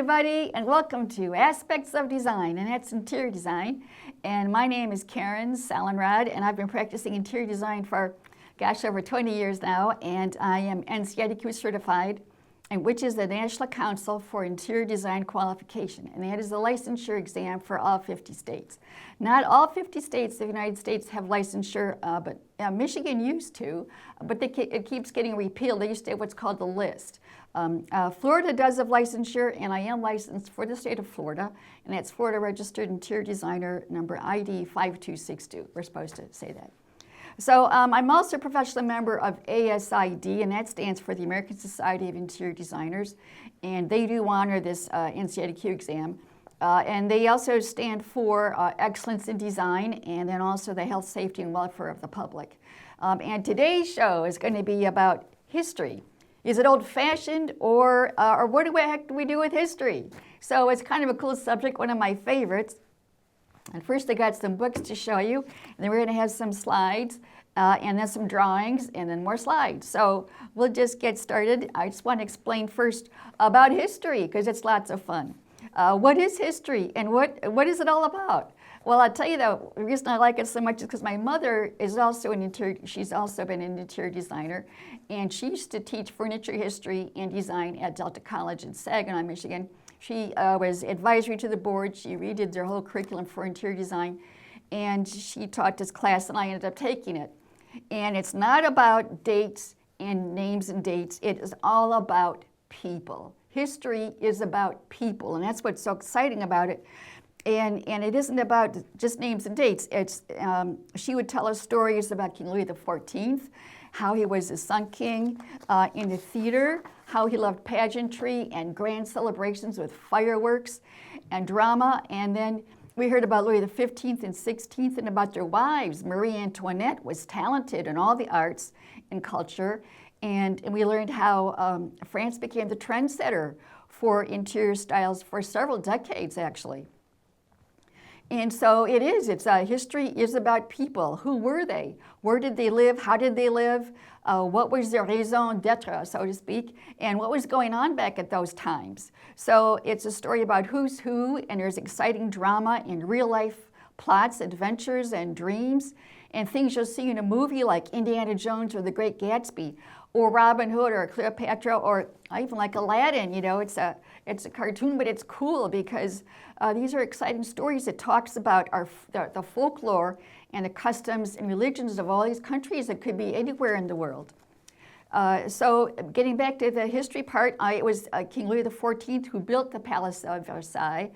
everybody, and welcome to Aspects of Design, and that's interior design. And my name is Karen Salenrod, and I've been practicing interior design for, over 20 years now, and I am NCIDQ certified, and which is the National Council for Interior Design Qualification, and that is the licensure exam for all 50 states. Not all 50 states of the United States have licensure, but Michigan used to, but it keeps getting repealed. They used to have what's called the list. Florida does have licensure, and I am licensed for the state of Florida, and that's Florida Registered Interior Designer number ID 5262. We're supposed to say that. So I'm also a professional member of ASID, and that stands for the American Society of Interior Designers, and they do honor this NCIDQ exam. And they also stand for excellence in design, and then also the health, safety, and welfare of the public. And today's show is going to be about history. Is it old-fashioned, or what the heck do we do with history? So it's kind of a cool subject, one of my favorites. And first I got some books to show you, and then we're going to have some slides, and then some drawings, and then more slides. So we'll just get started. I just want to explain first about history, because it's lots of fun. What is history, and what is it all about? Well, I'll tell you the reason I like it so much is because my mother is also she's also been an interior designer, and she used to teach furniture history and design at Delta College in Saginaw, Michigan. She was advisory to the board. She redid their whole curriculum for interior design, and she taught this class, and I ended up taking it. And it's not about dates and names and dates. It is all about people. History is about people, and that's what's so exciting about it. And it isn't about just names and dates. It's she would tell us stories about King Louis XIV, how he was the Sun King in the theater, how he loved pageantry and grand celebrations with fireworks and drama. And then we heard about Louis XV and XVI and about their wives. Marie Antoinette was talented in all the arts and culture. And we learned how France became the trendsetter for interior styles for several decades, actually. And so history is about people. Who were they? Where did they live? How did they live? What was their raison d'etre, so to speak? And what was going on back at those times? So it's a story about who's who, and there's exciting drama and real life plots, adventures, and dreams, and things you'll see in a movie like Indiana Jones or The Great Gatsby, or Robin Hood or Cleopatra, or even like Aladdin. You know, it's a cartoon, but it's cool because these are exciting stories. It talks about the folklore and the customs and religions of all these countries. It could be anywhere in the world. So getting back to the history part, it was King Louis XIV who built the Palace of Versailles,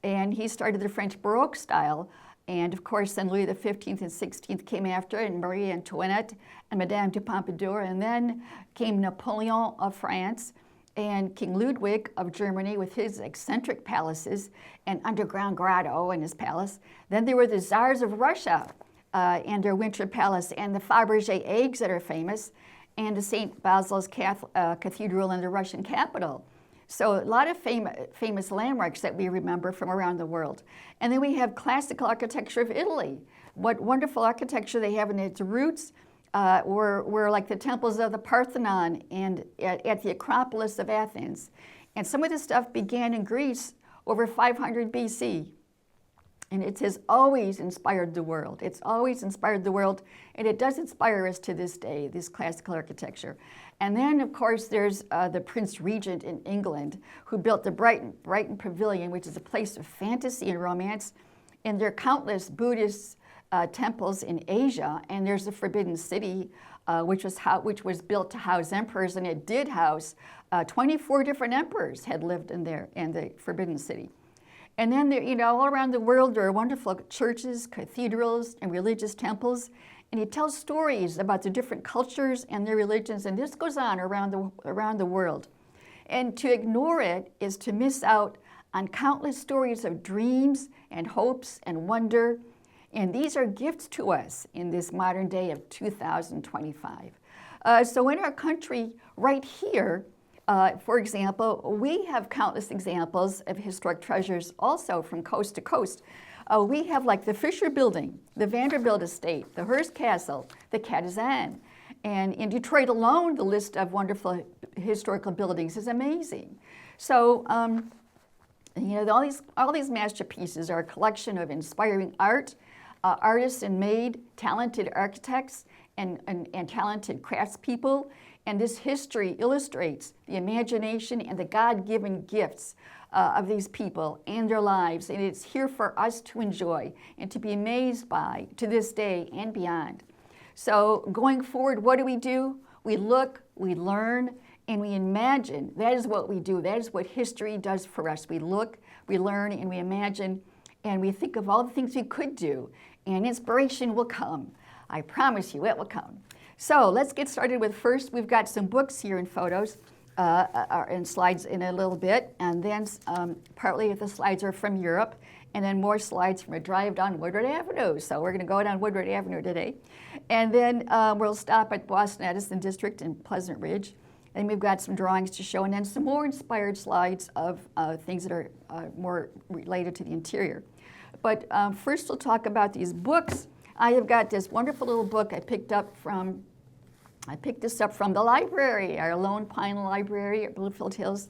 and he started the French Baroque style. And of course, then Louis XV and XVI came after, and Marie Antoinette and Madame de Pompadour, and then came Napoleon of France, and King Ludwig of Germany with his eccentric palaces and underground grotto in his palace. Then there were the Tsars of Russia and their winter palace, and the Fabergé eggs that are famous, and the St. Basil's Cathedral in the Russian capital. So a lot of famous landmarks that we remember from around the world. And then we have classical architecture of Italy. What wonderful architecture they have in its roots were like the temples of the Parthenon and at the Acropolis of Athens. And some of this stuff began in Greece over 500 BC. And it has always inspired the world. It's always inspired the world, and it does inspire us to this day, this classical architecture. And then, of course, there's the Prince Regent in England, who built the Brighton Pavilion, which is a place of fantasy and romance. And there are countless Buddhist temples in Asia, and there's the Forbidden City, which was built to house emperors, and it did house 24 different emperors had lived in there in the Forbidden City. And then, all around the world, there are wonderful churches, cathedrals, and religious temples. And he tells stories about the different cultures and their religions, and this goes on around the world. And to ignore it is to miss out on countless stories of dreams and hopes and wonder. And these are gifts to us in this modern day of 2025. So in our country, right here, for example, we have countless examples of historic treasures also from coast to coast. We have like the Fisher Building, the Vanderbilt Estate, the Hearst Castle, the Katasan. And in Detroit alone, the list of wonderful historical buildings is amazing. So You know, all these masterpieces are a collection of inspiring art, artists and made, talented architects and talented craftspeople. And this history illustrates the imagination and the God-given gifts of these people and their lives. And it's here for us to enjoy and to be amazed by to this day and beyond. So going forward, what do? We look, we learn, and we imagine. That is what we do. That is what history does for us. We look, we learn, and we imagine, and we think of all the things we could do, and inspiration will come. I promise you, it will come. So let's get started with first, we've got some books here and photos and slides in a little bit, and then partly the slides are from Europe, and then more slides from a drive down Woodward Avenue. So we're going to go down Woodward Avenue today. And then we'll stop at Boston Edison District in Pleasant Ridge. And we've got some drawings to show, and then some more inspired slides of things that are more related to the interior. But first we'll talk about these books. I have got this wonderful little book I picked this up from the library, our Lone Pine Library at Bluefield Hills.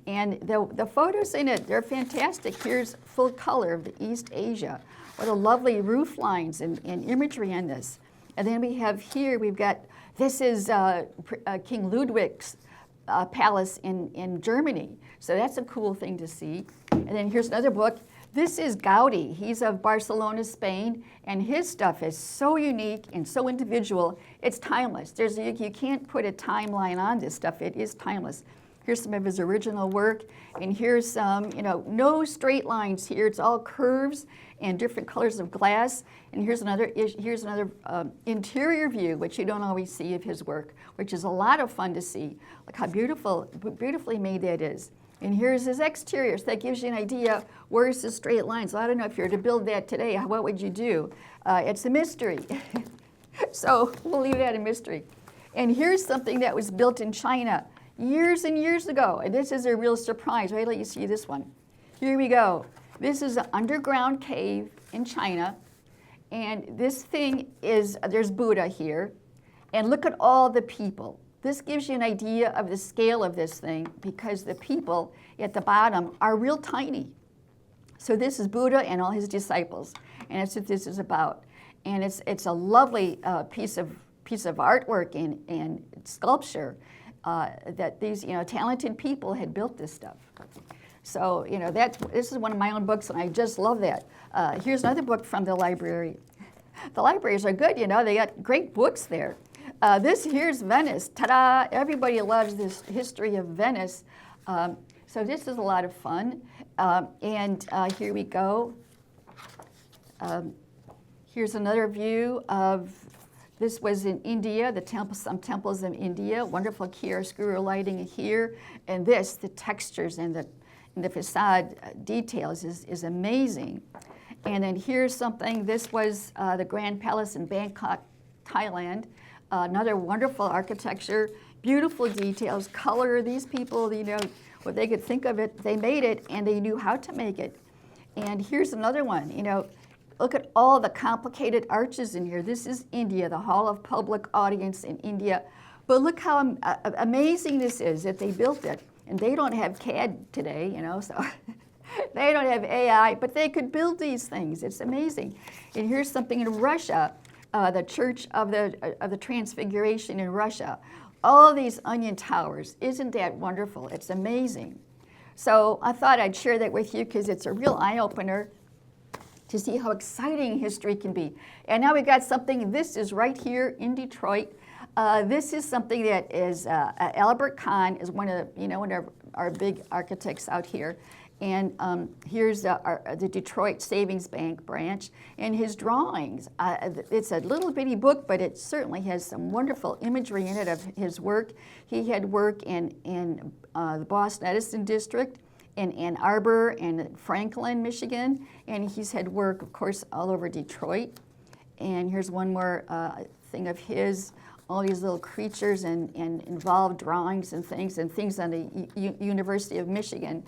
And the photos in it, they're fantastic. Here's full color of the East Asia. What a lovely roof lines and imagery in this. And then we have here, this is King Ludwig's palace in Germany. So that's a cool thing to see. And then here's another book. This is Gaudi. He's of Barcelona, Spain, and his stuff is so unique and so individual. It's timeless. You can't put a timeline on this stuff. It is timeless. Here's some of his original work, and here's some, no straight lines here. It's all curves and different colors of glass. And here's another interior view, which you don't always see of his work, which is a lot of fun to see. Look how beautifully made that is. And here's his exterior. So that gives you an idea, where's the straight lines? Well, I don't know if you were to build that today, what would you do? It's a mystery. So we'll leave that a mystery. And here's something that was built in China years and years ago. And this is a real surprise. Wait till you see this one. Here we go. This is an underground cave in China. And this thing there's Buddha here. And look at all the people. This gives you an idea of the scale of this thing because the people at the bottom are real tiny. So this is Buddha and all his disciples, and that's what this is about. And it's a lovely piece of artwork and sculpture that these talented people had built this stuff. So this is one of my own books, and I just love that. Here's another book from the library. The libraries are good, they got great books there. Here's Venice. Ta-da! Everybody loves this history of Venice. So this is a lot of fun. Here we go. Here's another view of, this was in India, some temples in India. Wonderful chiaroscuro lighting here. And the textures and the facade details is amazing. And then here's something. This was the Grand Palace in Bangkok, Thailand. Another wonderful architecture, beautiful details, color. These people, what they could think of it, they made it, and they knew how to make it. And here's another one. Look at all the complicated arches in here. This is India, the Hall of Public Audience in India. But look how amazing this is that they built it. And they don't have CAD today, so they don't have AI, but they could build these things. It's amazing. And here's something in Russia. The Church of the Transfiguration in Russia. All these onion towers. Isn't that wonderful? It's amazing. So I thought I'd share that with you because it's a real eye-opener to see how exciting history can be. And now we've got something, this is right here in Detroit. This is something that is, Albert Kahn is one of our big architects out here. And here's the Detroit Savings Bank branch and his drawings. It's a little bitty book, but it certainly has some wonderful imagery in it of his work. He had work in the Boston Edison District, in Ann Arbor and Franklin, Michigan, and he's had work, of course, all over Detroit. And here's one more thing of his, all these little creatures and involved drawings and things on the University of Michigan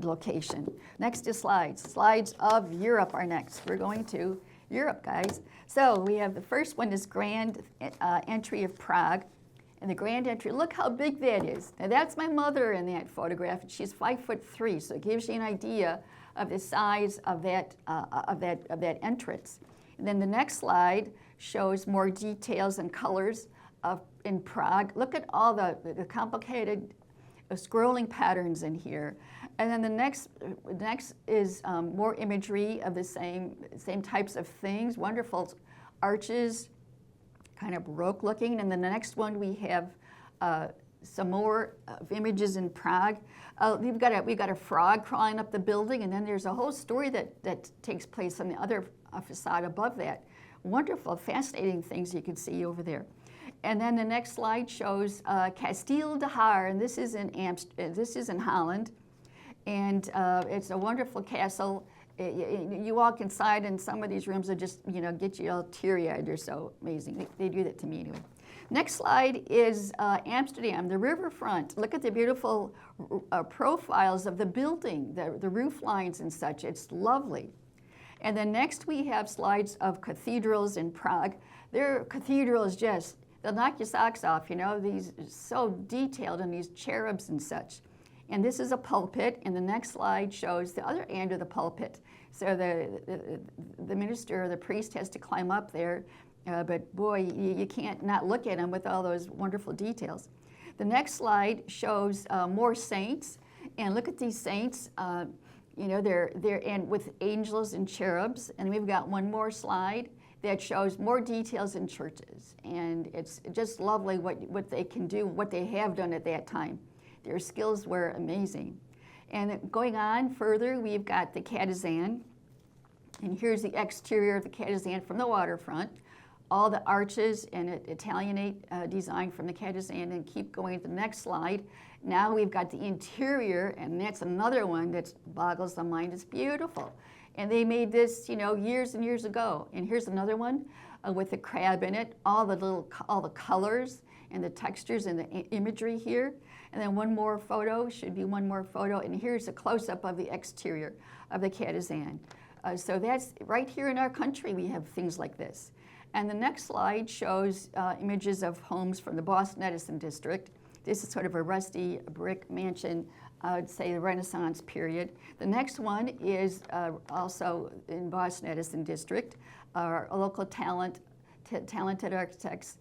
location. Next is slides. Slides of Europe are next. We're going to Europe, guys. So we have the first one is Grand Entry of Prague. And the grand entry, look how big that is. Now that's my mother in that photograph, and she's 5'3", so it gives you an idea of the size of that entrance. And then the next slide shows more details and colors in Prague. Look at all the complicated scrolling patterns in here. And then the next is more imagery of the same types of things, wonderful arches, kind of Baroque looking. And then the next one we have some more images in Prague. We've got a frog crawling up the building, and then there's a whole story that takes place on the other facade above that. Wonderful, fascinating things you can see over there. And then the next slide shows Kasteel de Haar, and this is in Holland, and it's a wonderful castle. You walk inside, and some of these rooms are just, get you all teary-eyed. They're so amazing. They do that to me anyway. Next slide is Amsterdam, the riverfront. Look at the beautiful profiles of the building, the roof lines and such. It's lovely. And then next we have slides of cathedrals in Prague. Their cathedrals just, they'll knock your socks off, these so detailed, and these cherubs and such. And this is a pulpit, and the next slide shows the other end of the pulpit. So the minister or the priest has to climb up there, but boy, you can't not look at them with all those wonderful details. The next slide shows more saints, and look at these saints. They're in with angels and cherubs, and we've got one more slide that shows more details in churches, and it's just lovely what they can do, what they have done at that time. Their skills were amazing. And going on further, we've got the Catazan, and here's the exterior of the Catazan from the waterfront. All the arches and Italianate design from the Catazan, and keep going to the next slide. Now we've got the interior, and that's another one that boggles the mind. It's beautiful. And they made this, years and years ago. And here's another one with the crab in it, all the colors and the textures and the imagery here. And then one more photo, and here's a close-up of the exterior of the Catazan. So that's right here in our country, we have things like this. And the next slide shows images of homes from the Boston Edison district. This is sort of a rusty brick mansion, I would say the Renaissance period. The next one is also in Boston Edison district, a local talented architects,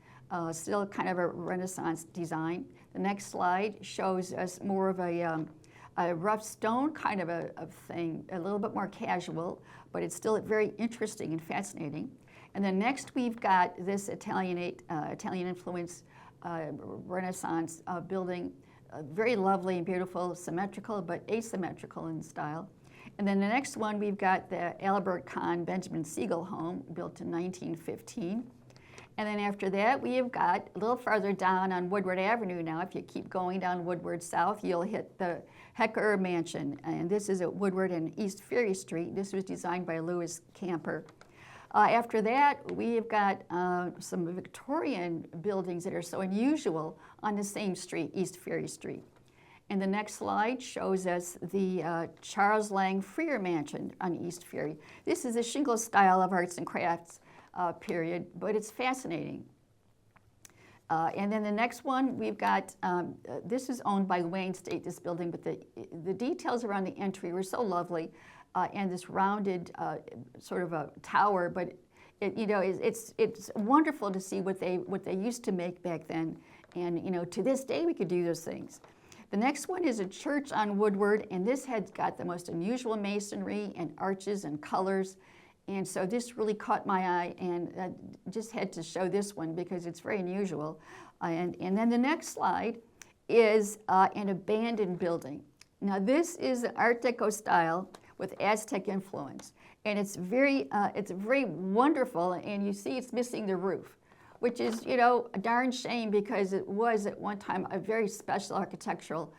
still kind of a Renaissance design. The next slide shows us more of a rough stone kind of a thing, a little bit more casual, but it's still very interesting and fascinating. And then next we've got this Italian influence Renaissance building, very lovely and beautiful, symmetrical but asymmetrical in style. And then the next one we've got the Albert Kahn Benjamin Siegel home, built in 1915. And then after that, we have got a little farther down on Woodward Avenue now. If you keep going down Woodward South, you'll hit the Hecker Mansion. And this is at Woodward and East Ferry Street. This was designed by Louis Camper. After that, we have got some Victorian buildings that are so unusual on the same street, East Ferry Street. And the next slide shows us the Charles Lang Freer Mansion on East Ferry. This is a shingle style of arts and crafts period, but it's fascinating. And then the next one, we've got, this is owned by Wayne State, this building, but the details around the entry were so lovely, and this rounded sort of a tower, but it's wonderful to see what they used to make back then, and to this day we could do those things. The next one is a church on Woodward, and this has got the most unusual masonry and arches and colors. And so this really caught my eye, and just had to show this one because it's very unusual. And then the next slide is an abandoned building. Now this is the Art Deco style with Aztec influence. And it's very wonderful, and you see it's missing the roof, which is, a darn shame because it was at one time a very special architectural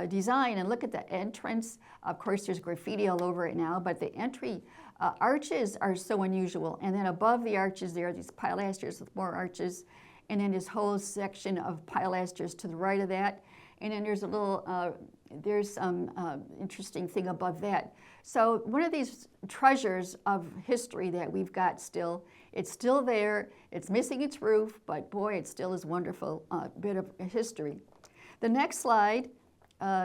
design. And look at the entrance. Of course, there's graffiti all over it now, but the entry arches are so unusual. And then above the arches there are these pilasters with more arches, and then this whole section of pilasters to the right of that. And then there's a little there's some interesting thing above that. So one of these treasures of history that we've got still, it's still there, it's missing its roof, but boy, it still is a wonderful bit of history. The next slide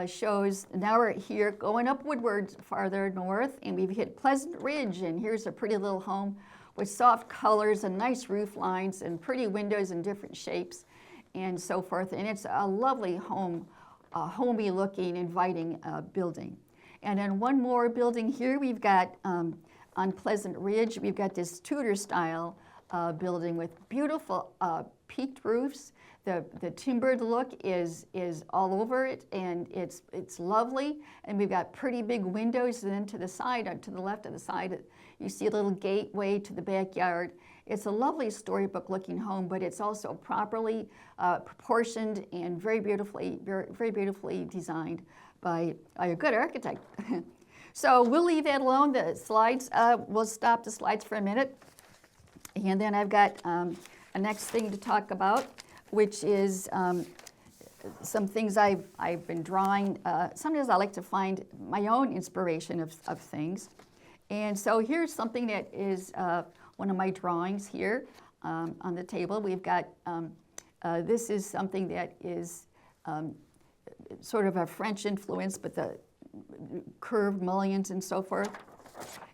shows, now we're here going up Woodward farther north, and we've hit Pleasant Ridge, and here's a pretty little home with soft colors and nice roof lines and pretty windows in different shapes and so forth. And it's a lovely home, homey looking, inviting building. And then one more building here we've got on Pleasant Ridge, we've got this Tudor style building with beautiful peaked roofs. The timbered look is all over it, and it's lovely. And we've got pretty big windows. And then to the side, to the left of the side, you see a little gateway to the backyard. It's a lovely storybook-looking home, but it's also properly proportioned and very beautifully designed by a good architect. So we'll leave that alone. The slides, we'll stop the slides for a minute, and then I've got a next thing to talk about, which is some things I've been drawing. Sometimes I like to find my own inspiration of things. And so here's something that is one of my drawings here on the table. We've got, this is something that is sort of a French influence, but the curved mullions and so forth.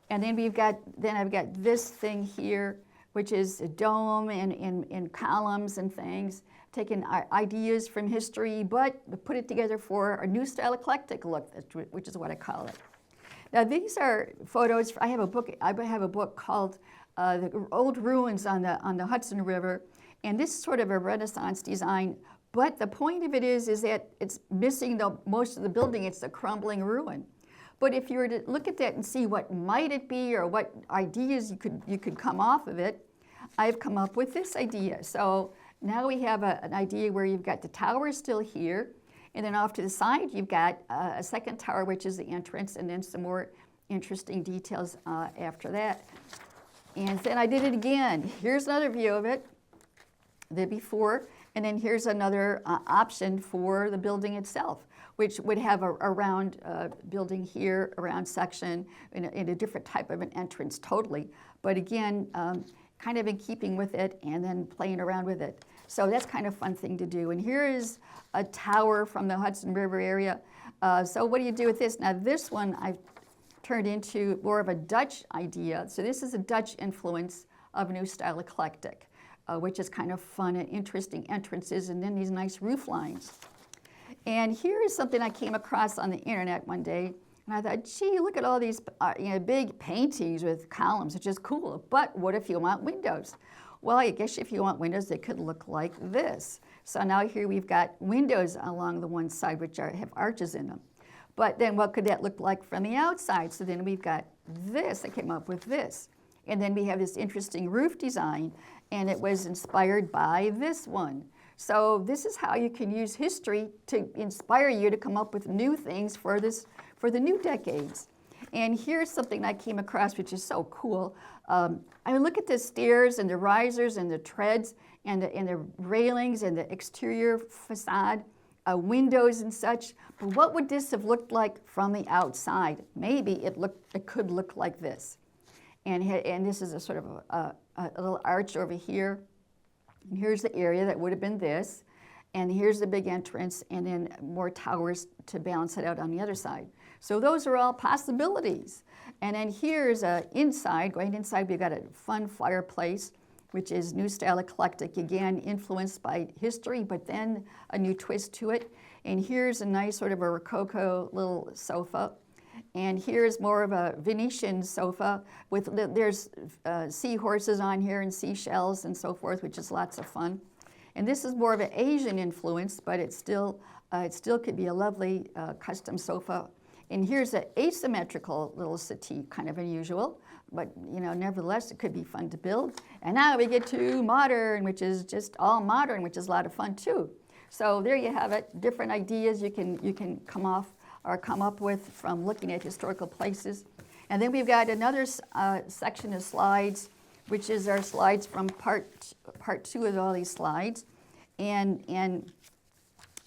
And then I've got this thing here, which is a dome and columns and things, taking ideas from history, but put it together for a new style eclectic look, which is what I call it. Now these are photos. I have a book called The Old Ruins on the Hudson River, and this is sort of a Renaissance design. But the point of it is that it's missing most of the building. It's a crumbling ruin. But if you were to look at that and see what might it be or what ideas you could come off of it, I've come up with this idea. So now we have an idea where you've got the tower still here, and then off to the side you've got a second tower, which is the entrance, and then some more interesting details after that. And then I did it again. Here's another view of it, the before, and then here's another option for the building itself, which would have a round building here, a round section, in a different type of an entrance totally. But again, kind of in keeping with it and then playing around with it. So that's kind of a fun thing to do. And here is a tower from the Hudson River area. So what do you do with this? Now this one I've turned into more of a Dutch idea. So this is a Dutch influence of New Style Eclectic, which is kind of fun and interesting entrances and then these nice roof lines. And here is something I came across on the internet one day. And I thought, gee, look at all these big paintings with columns, which is cool. But what if you want windows? Well, I guess if you want windows, they could look like this. So now here we've got windows along the one side, which have arches in them. But then what could that look like from the outside? So then we've got this. I came up with this. And then we have this interesting roof design, and it was inspired by this one. So this is how you can use history to inspire you to come up with new things for the new decades. And here's something I came across, which is so cool. I look at the stairs and the risers and the treads and the railings and the exterior facade, windows and such. But what would this have looked like from the outside? Maybe it could look like this. And this is a sort of a little arch over here. And here's the area that would have been this. And here's the big entrance, and then more towers to balance it out on the other side. So those are all possibilities. And then here's inside, going inside, we've got a fun fireplace, which is New Style Eclectic, again, influenced by history, but then a new twist to it. And here's a nice sort of a Rococo little sofa. And here's more of a Venetian sofa with, there's seahorses on here and seashells and so forth, which is lots of fun. And this is more of an Asian influence, but it still could be a lovely custom sofa. And here's an asymmetrical little settee, kind of unusual, but nevertheless, it could be fun to build. And now we get to modern, which is just all modern, which is a lot of fun too. So there you have it, different ideas you can come up with from looking at historical places. And then we've got another section of slides, which is our slides from part two of all these slides. And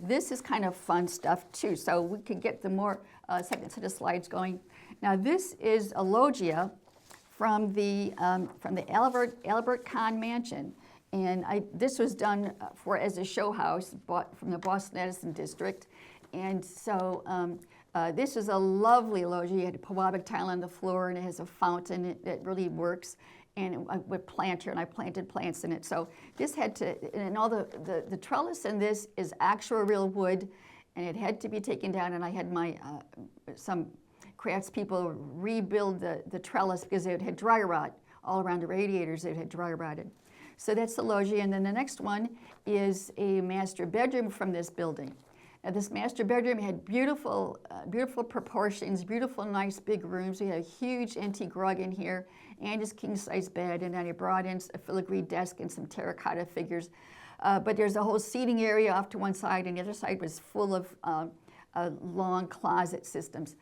This is kind of fun stuff too, so we could get the more second set of slides going. Now this is a loggia from the Albert Kahn Mansion, and this was done as a show house bought from the Boston Edison District, and so this is a lovely loggia. You had a Pewabic tile on the floor, and it has a fountain. It really works. And with planter, and I planted plants in it. So this had to, and all the trellis in this is actual real wood, and it had to be taken down. And I had my some craftspeople rebuild the trellis because it had dry rot all around the radiators. It had dry rotted. So that's the loggia, and then the next one is a master bedroom from this building. Now this master bedroom had beautiful, beautiful proportions, beautiful, nice big rooms. We had a huge antique rug in here and his king-size bed, and then I brought in a filigree desk and some terracotta figures. But there's a whole seating area off to one side, and the other side was full of long closet systems,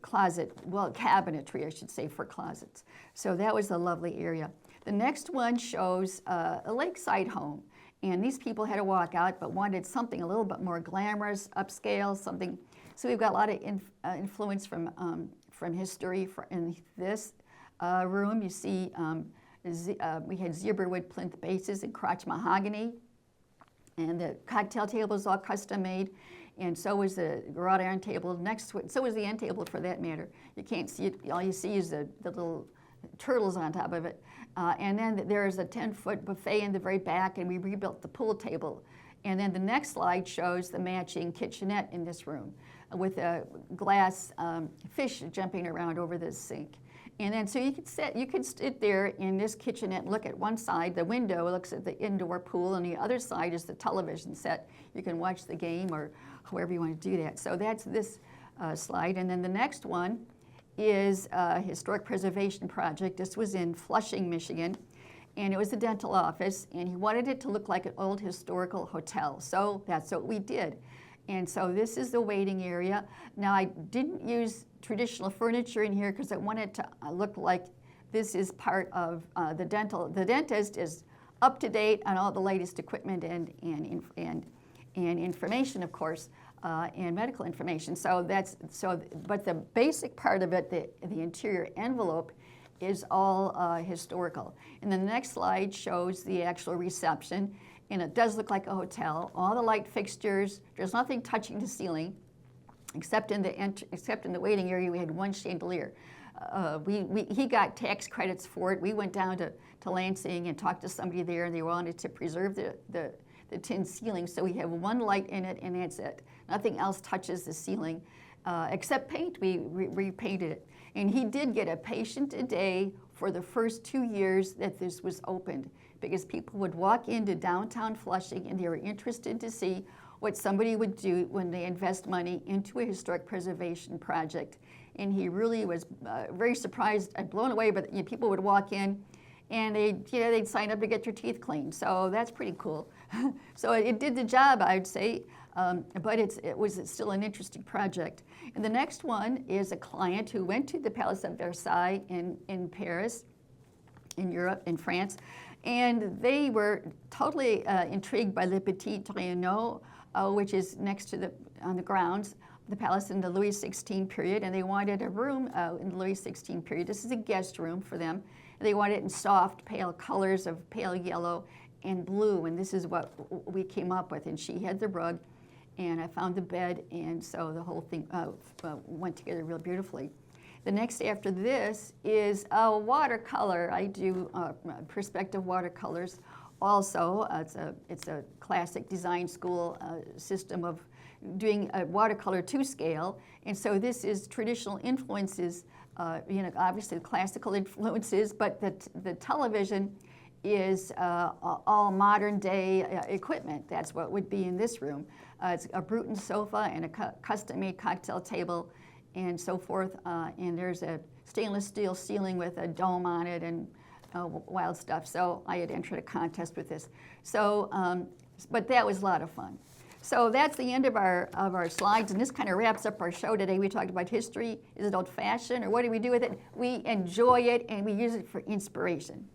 cabinetry, I should say, for closets. So that was a lovely area. The next one shows a lakeside home. And these people had to walk out, but wanted something a little bit more glamorous, upscale, something. So we've got a lot of influence from history in this room. You see, we had zebra wood plinth bases and crotch mahogany, and the cocktail table is all custom made, and so was the wrought iron table next to it. So was the end table, for that matter. You can't see it. All you see is the little turtles on top of it. And then there's a 10-foot buffet in the very back, and we rebuilt the pool table. And then the next slide shows the matching kitchenette in this room with a glass fish jumping around over the sink. And then so you could sit there in this kitchenette and look at one side. The window looks at the indoor pool, and the other side is the television set. You can watch the game or however you want to do that. So that's this slide. And then the next one is a historic preservation project. This was in Flushing, Michigan, and it was a dental office, and he wanted it to look like an old historical hotel. So that's what we did. And so this is the waiting area. Now I didn't use traditional furniture in here because I wanted to look like this is part of the dental. The dentist is up to date on all the latest equipment and information, of course. And medical information. But the basic part of it, the interior envelope, is all historical. And then the next slide shows the actual reception, and it does look like a hotel. All the light fixtures, there's nothing touching the ceiling, except in the waiting area. We had one chandelier. He got tax credits for it. We went down to Lansing and talked to somebody there, and they wanted to preserve the tin ceiling, so we have one light in it, and that's it. Nothing else touches the ceiling except paint. We repainted it. And he did get a patient a day for the first 2 years that this was opened, because people would walk into downtown Flushing and they were interested to see what somebody would do when they invest money into a historic preservation project. And he really was very surprised and blown away, but people would walk in and they'd sign up to get their teeth cleaned. So that's pretty cool. So it did the job, I'd say, but it was still an interesting project. And the next one is a client who went to the Palace of Versailles in Paris, in Europe, in France, and they were totally intrigued by Le Petit Trianon, which is next to on the grounds, the palace in the Louis XVI period, and they wanted a room in the Louis XVI period. This is a guest room for them. They wanted it in soft, pale colors of pale yellow and blue, and this is what we came up with. And she had the rug, and I found the bed, and so the whole thing went together real beautifully. The next after this is a watercolor. I do perspective watercolors also. It's a classic design school system of doing a watercolor to scale, and so this is traditional influences, obviously classical influences, but the television is all modern day equipment. That's what would be in this room. It's a Bruton sofa and a custom-made cocktail table and so forth, and there's a stainless steel ceiling with a dome on it and wild stuff. So I had entered a contest with this. So, but that was a lot of fun. So that's the end of our slides, and this kind of wraps up our show today. We talked about history. Is it old-fashioned, or what do we do with it? We enjoy it, and we use it for inspiration.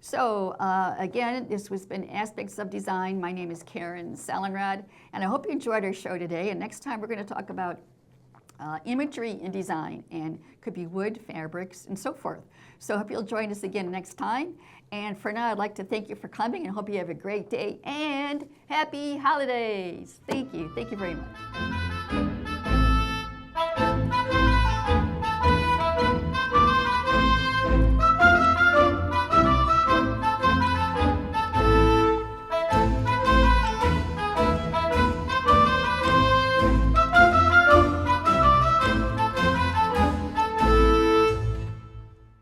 So again, this has been Aspects of Design. My name is Karen Salenrad, and I hope you enjoyed our show today. And next time we're going to talk about imagery in design, and could be wood, fabrics, and so forth. So I hope you'll join us again next time. And for now, I'd like to thank you for coming and hope you have a great day and happy holidays. Thank you. Thank you very much.